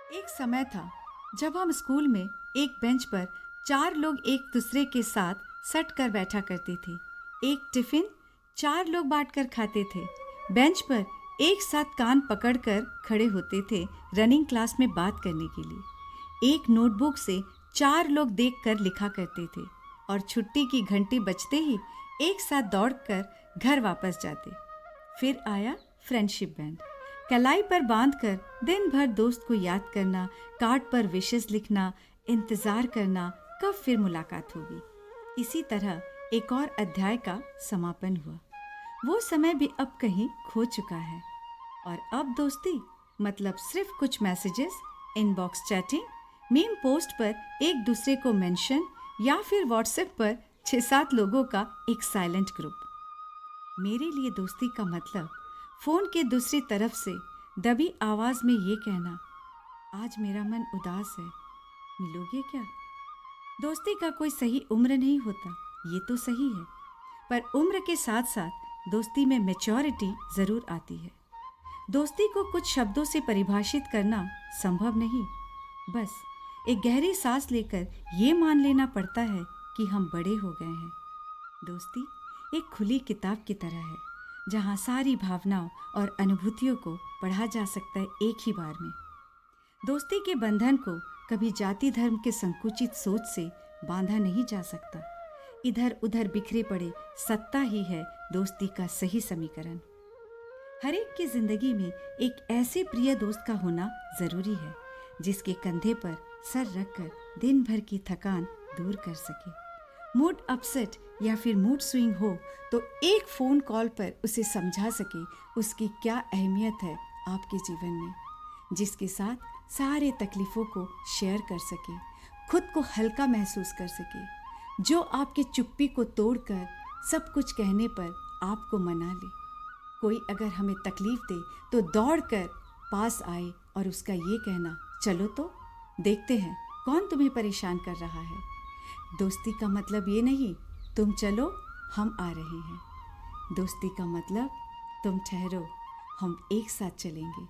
एक समय था जब हम स्कूल में एक बेंच पर चार लोग एक दूसरे के साथ सट कर बैठा करते थे। एक टिफिन चार लोग बांटकर खाते थे। बेंच पर एक साथ कान पकड़कर खड़े होते थे रनिंग क्लास में बात करने के लिए। एक नोटबुक से चार लोग देखकर लिखा करते थे और छुट्टी की घंटी बजते ही एक साथ दौड़कर घर वापस जाते। फिर आया फ्रेंडशिप बैंड, कलाई पर बांधकर दिन भर दोस्त को याद करना, कार्ड पर विशेस लिखना, इंतजार करना कब फिर मुलाकात होगी। इसी तरह एक और अध्याय का समापन हुआ। वो समय भी अब कहीं खो चुका है और अब दोस्ती मतलब सिर्फ कुछ messages, inbox chatting, meme post पर एक दूसरे को मेंशन या फिर व्हाट्सएप पर 6-7 लोगों का एक साइलेंट ग्रुप। मेरे लिए दोस्ती का मतलब फोन के दूसरी तरफ से दबी आवाज में ये कहना, आज मेरा मन उदास है, मिलोगे क्या। दोस्ती का कोई सही उम्र नहीं होता, ये तो सही है, पर उम्र के साथ साथ दोस्ती में मैच्योरिटी जरूर आती है। दोस्ती को कुछ शब्दों से परिभाषित करना संभव नहीं, बस एक गहरी सांस लेकर ये मान लेना पड़ता है कि हम बड़े हो गए हैं। दोस्ती एक खुली किताब की तरह है जहाँ सारी भावनाओं और अनुभूतियों को पढ़ा जा सकता है एक ही बार में। दोस्ती के बंधन को कभी जाति धर्म के संकुचित सोच से बांधा नहीं जा सकता। इधर उधर बिखरे पड़े सत्ता ही है दोस्ती का सही समीकरण। हर एक की जिंदगी में एक ऐसे प्रिय दोस्त का होना जरूरी है जिसके कंधे पर सर रखकर दिन भर की थकान दूर कर सके। मूड अपसेट या फिर मूड स्विंग हो तो एक फ़ोन कॉल पर उसे समझा सके उसकी क्या अहमियत है आपके जीवन में, जिसके साथ सारे तकलीफ़ों को शेयर कर सके, खुद को हल्का महसूस कर सके, जो आपके चुप्पी को तोड़कर सब कुछ कहने पर आपको मना ले। कोई अगर हमें तकलीफ़ दे तो दौड़कर पास आए और उसका ये कहना, चलो तो देखते हैं कौन तुम्हें परेशान कर रहा है। दोस्ती का मतलब ये नहीं तुम चलो हम आ रहे हैं। दोस्ती का मतलब तुम ठहरो, हम एक साथ चलेंगे।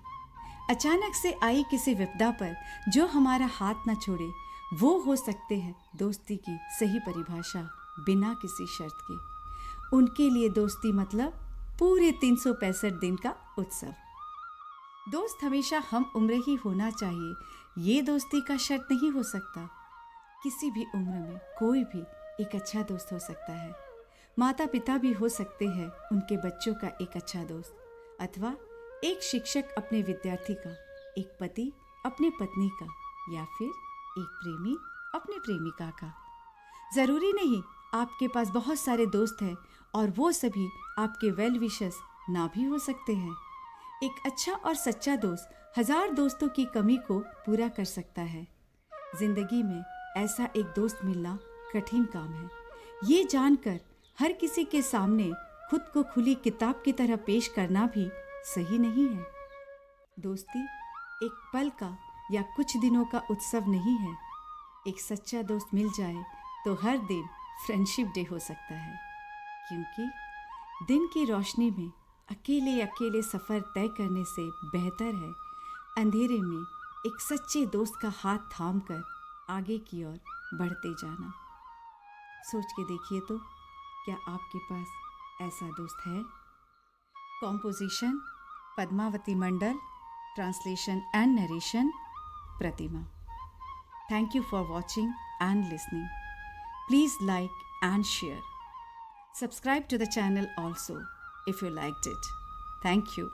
अचानक से आई किसी विपदा पर जो हमारा हाथ न छोड़े, वो हो सकते हैं दोस्ती की सही परिभाषा बिना किसी शर्त के। उनके लिए दोस्ती मतलब पूरे 365 दिन का उत्सव। दोस्त हमेशा हम उम्र ही होना चाहिए, ये दोस्ती का शर्त नहीं हो सकता। किसी भी उम्र में कोई भी एक अच्छा दोस्त हो सकता है। माता पिता भी हो सकते हैं उनके बच्चों का एक अच्छा दोस्त, अथवा एक शिक्षक अपने विद्यार्थी का, एक पति अपने पत्नी का, या फिर एक प्रेमी अपने प्रेमिका का। ज़रूरी नहीं आपके पास बहुत सारे दोस्त हैं और वो सभी आपके वेल विशर्स ना भी हो सकते हैं। एक अच्छा और सच्चा दोस्त 1000 दोस्तों की कमी को पूरा कर सकता है। जिंदगी में ऐसा एक दोस्त मिलना कठिन काम है। ये जानकर हर किसी के सामने खुद को खुली किताब की तरह पेश करना भी सही नहीं है। दोस्ती एक पल का या कुछ दिनों का उत्सव नहीं है। एक सच्चा दोस्त मिल जाए तो हर दिन फ्रेंडशिप डे हो सकता है, क्योंकि दिन की रोशनी में अकेले अकेले सफ़र तय करने से बेहतर है अंधेरे में एक सच्चे दोस्त का हाथ थाम कर आगे की ओर बढ़ते जाना। सोच के देखिए तो, क्या आपके पास ऐसा दोस्त है? Composition Padmavati Mandal, translation and narration Pratima. Thank you for watching and listening. Please like and share. Subscribe to the channel also if you liked it. Thank you.